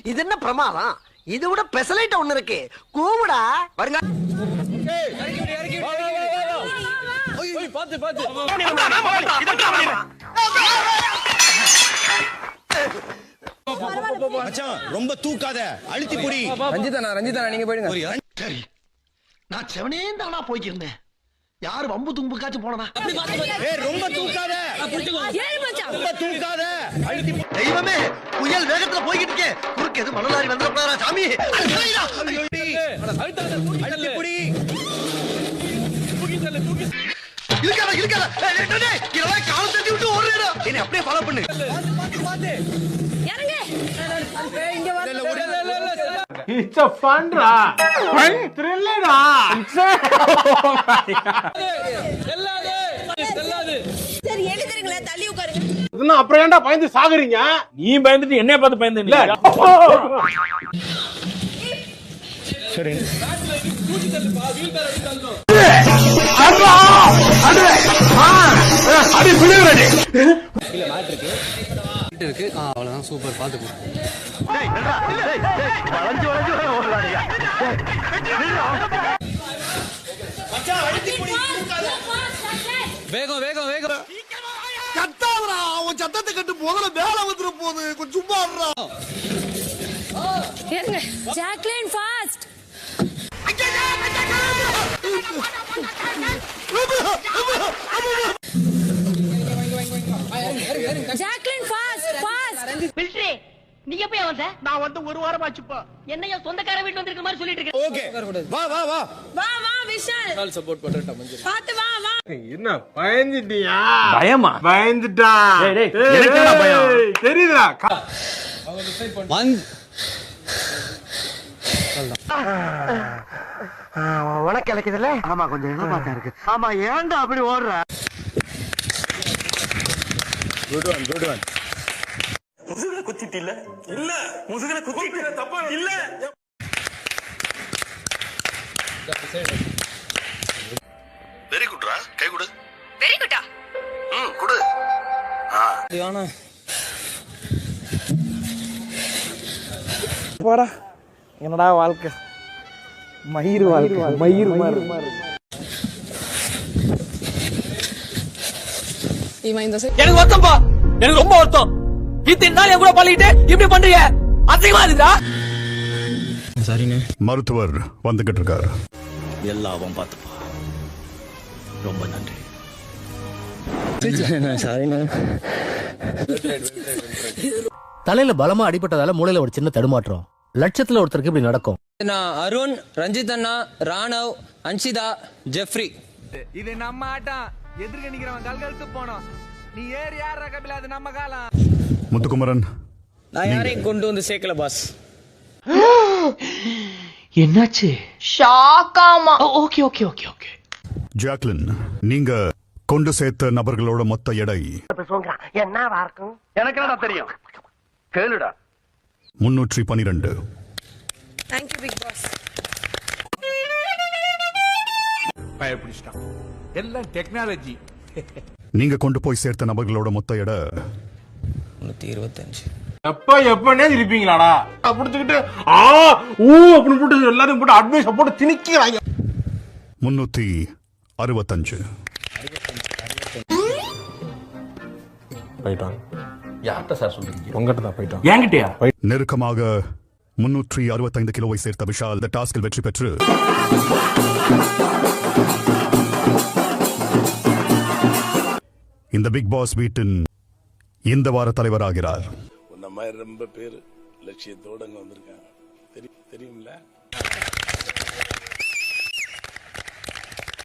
இது என்ன பிரமாதம்? இது விட பெசலைட் ஒண்ணு இருக்கு. கூவுடா வருங்க. ரொம்ப தூக்காத, அழுத்தி புடி. ரஞ்சிதா நீங்க போயிடுங்க. சரி, நான் செவனே தானா போய்க்கிருந்தேன். யாரு வம்பு தும்புக்காச்சும் போனனா? ரொம்ப தூக்காத, ரொம்ப தூக்காத, அழுத்தி. தெய்வமே, புயல் வேகத்துல போய்கிட்டு இருக்கே. குறுக்கு எது மணலாரி வந்துடக்கூடாதா சாமி? அழுத்தி புடி. இருக்காத இதெல்லாம் கால தட்டி விட்டு ஓடுறா. என்னை அப்படியே ஃபாலோ பண்ணு. It's a fun ride. Fun thriller ride. சரி எழுதுறீங்களா? தள்ளி உட்காருங்க. இதெல்லாம் அப்புறம் ஏன்டா பயந்து சாகுறீங்க? நீ பயந்துட்டு என்னைய பார்த்து பயந்து இல்ல. சரி. அடி பிள்ளைகளே. இல்ல மேட் இருக்கு. அவ்வளவுதான், சூப்பர், பாத்துக்கோ. வேகம் வேகம் வேகம். கத்தாதடா, உன் சத்தத்தை கட்டு முதல்ல மேல வந்துற போகுது. கொஞ்சம் சும்மா இருடா. ஏறுங்க. Jacqueline fast. Jacqueline fast fast. Military நீங்க போய் வந்த? நான் வந்து ஒரு வாரம் ஆச்சுப்பா. என்னையா சொந்தக்கார வீட்டு வந்திருக்க மாதிரி சொல்லிட்டு இருக்க? ஓகே, வா வா வா வா வா விஷால். நாள் சப்போர்ட் பண்றேன் மஞ்சள். பாத்து வா வா. என்ன பயந்துட்டியா? பயமா? பயந்துட்டா. எனக்கு என்ன பயம்? தெரியுதா? உனக்கு கிடைக்குதுல்ல? ஆமா, கொஞ்சம் என்ன பார்த்தா இருக்கு. ஆமா, ஏன்டா அப்படி ஓடுற? Good one. முதுகுல குத்திட்டு இல்ல? இல்ல, முதுகுல குத்திட்டு தப்பா இல்ல. வெரி குட்ரா, கை கொடு. வெரி குட்டா. கொடு. ஆனா போடா. என்னடா வாழ்க்கை, மயிர் வாழ்க்கை, மயிர் மாதிரி. எனக்கு வருத்தம்ப்பா, எனக்கு ரொம்ப வருத்தம். இத்தனை நாள் என் கூட பழகிட்டு இப்படி பண்றீங்க, அசிங்கமா இருக்குதா? சரிண்ணே. மருத்துவர் வந்துகிட்டு இருக்காரு. எல்லாம் பார்த்துப்பா. ரொம்ப நன்றி. சரிண்ணே. தலையில பலமா அடிபட்டதால மூளையில ஒரு சின்ன தடுமாற்றம். லட்சத்துல ஒருத்தருக்கு இப்படி நடக்கும். நான் அருண், ரஞ்சித் அண்ணா, ராணவ், அன்ஷிதா, ஜெஃப்ரி. இது நம்ம ஆட்டம். எதிர்க்க நிக்கிறவன் கல்கழுத்து போனோம். நீ ஏறு யாரா கபில, அது நம்ம காலம். முத்துக்குமரன், நான் யாரையும் கொண்டு வந்து சேர்க்கல பாஸ். என்னாச்சு? ஷாக்காமா. ஓகே. ஜாக்லின், நீங்க கொண்டு சேர்த்த நபர்களோட மொத்த எடை என்னவா இருக்கும்? எனக்கு என்னடா தெரியும், கேளுடா. 312. Thank you big boss. பயப்பிடிச்சிட்டான். எல்லாம் டெக்னாலஜி. நீங்க கொண்டு போய் சேர்த்த நபர்களோட மொத்த எடை 325. எப்பனே இருப்பீங்களாடா? அப்படிச்சுக்கிட்டு அப்படின்னு போட்டு எல்லாரும் போட்டு அட்வைஸ் போட்டு திணிக்கிறாங்க. 365. போயிட்டான். யார்கிட்ட சார் சொல்றீங்க? உங்ககிட்ட தான் போயிட்டான். என்கிட்டயா? நெருக்கமாக 365 கிலோவை சேர்த்த விஷால் இந்த டாஸ்கில் வெற்றி பெற்று இந்த பிக் பாஸ் வீட்டின் இந்த வார தலைவராகிறார். உன்ன மாதிரி ரொம்ப பேர் லட்சியத்தோட வந்திருக்காங்க, தெரியும்ல?